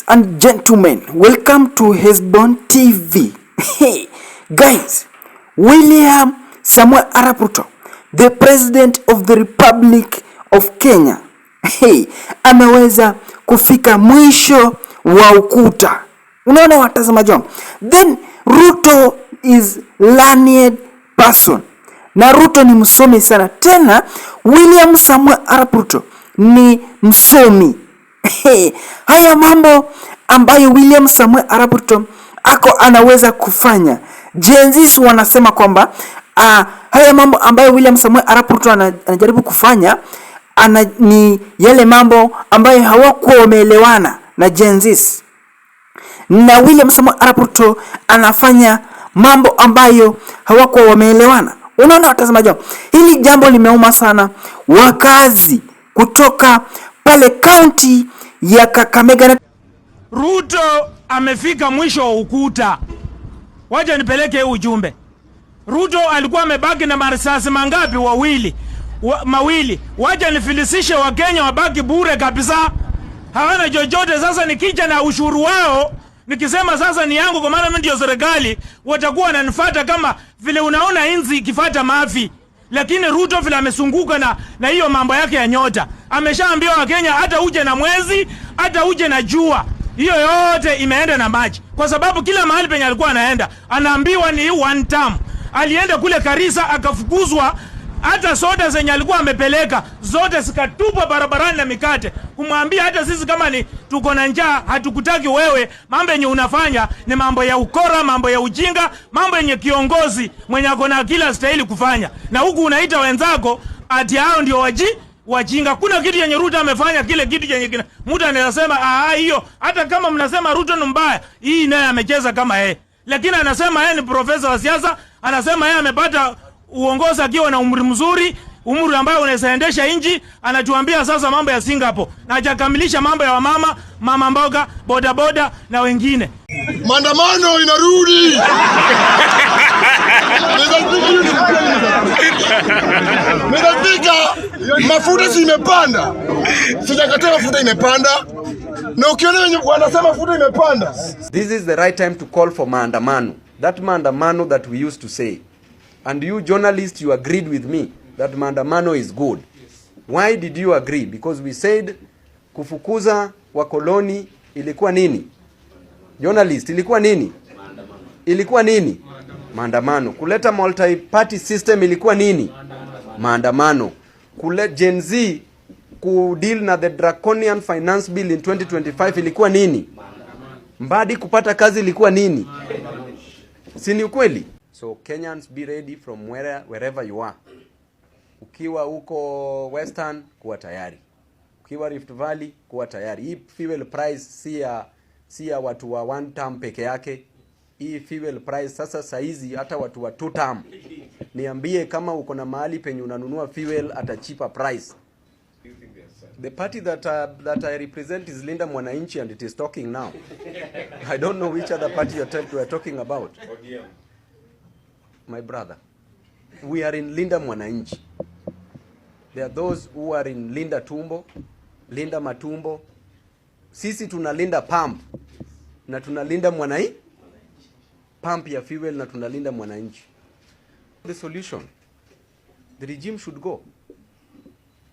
and gentlemen, welcome to Hesbon TV. Hey, guys, William Samuel Arap Ruto, the President of the Republic of Kenya, ameweza kufika mwisho wa ukuta. Unaona watazamaji wangu? Then Ruto is learned person. Na Ruto ni msomi sana. Tena William Samuel Arap Ruto ni msomi. Haya mambo ambayo William Samuel Arap Ruto anaweza kufanya, Gen Z wanasema kwamba haya mambo ambayo William Samuel Arap Ruto anajaribu kufanya ni yale mambo ambayo hawakuwa wameelewana na Gen Z. Na William Samuel Arap Ruto anafanya mambo ambayo hawakuwa wameelewana. Unaona watazamaji, hili jambo limeuma sana wakazi kutoka pale kaunti ya Kakamega. Ruto amefika mwisho wa ukuta. Wacha nipeleke ujumbe. Ruto alikuwa amebaki na marisasi mangapi? Mawili. Wacha nifilisishe Wakenya wabaki bure kabisa. Hawana chochote. Sasa nikija na ushuru wao, nikisema sasa ni yangu kwa maana mimi ndio serikali, watakuwa wananifuata kama vile unaona inzi ikifuata mafi. Lakini Ruto vile amesunguka na hiyo mambo yake ya nyota, ameshaambia Wakenya hata uje na mwezi, hata uje na jua, hiyo yote imeenda na maji. Kwa sababu kila mahali penye alikuwa anaenda anaambiwa ni one term. Alienda kule Karisa akafukuzwa, hata soda zenye alikuwa amepeleka zote zikatupwa barabarani na mikate, kumwambia hata sisi kama ni tuko na njaa hatukutaki wewe. Mambo yenye unafanya ni mambo ya ukora, mambo ya ujinga, mambo yenye kiongozi mwenye ako na kila stahili kufanya, na huku unaita wenzako ati hao ndio wajinga. Kuna kitu yenye Ruto amefanya, kile kitu yenye mtu anaweza sema hiyo, hata kama mnasema Ruto ni mbaya, hii naye amecheza kama yeye. Lakini anasema yeye ni profesa wa siasa, anasema yeye amepata uongozi akiwa na umri mzuri, umri ambao unaweza endesha nchi. Anatuambia sasa mambo ya Singapore na hajakamilisha mambo ya mama mboga, boda na wengine. Maandamano inarudi. Nimefika, mafuta si imepanda. Sijakataa mafuta imepanda. Na ukiona wenye wanasema mafuta imepanda. This is the right time to call for maandamano. That maandamano that we used to say. And you journalists, you agreed with me that maandamano is good. Why did you agree? Because we said kufukuza wakoloni ilikuwa nini? Journalist, ilikuwa nini? Ilikuwa nini? Maandamano. Kuleta multi-party system ilikuwa nini? Maandamano. Kuleta Gen Z kudeal na the draconian finance bill in 2025 ilikuwa nini? Mbadi kupata kazi ilikuwa nini? Si ni ukweli? So Kenyans, be ready from wherever you are. Ukiwa uko Western, kuwa tayari. Ukiwa Rift Valley, kuwa tayari. Hii fuel price si ya watu wa one term peke yake. Hii fuel price sasa saizi hata watu wa two term. Niambie kama uko na mahali penye unanunua fuel at a cheaper price. The party that I represent is Linda Mwananchi, and it is talking now. I don't know which other party you are talking about. My brother, we are in Linda Mwananchi. There are those who are in Linda Tumbo, Linda Matumbo. Sisi tunalinda pump na tunalinda Mwananchi, pump ya fuel na tunalinda Mwananchi. The solution, the regime should go.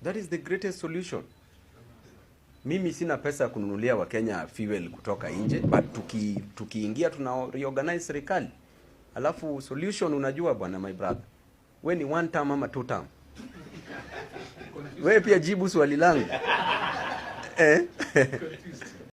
That is the greatest solution. Mimi sina pesa ya kununulia Wakenya fuel kutoka nje, but tukiingia tuna reorganize serikali. Alafu solution unajua bwana, my brother, we ni one term ama two term? Wewe pia jibu swali langu.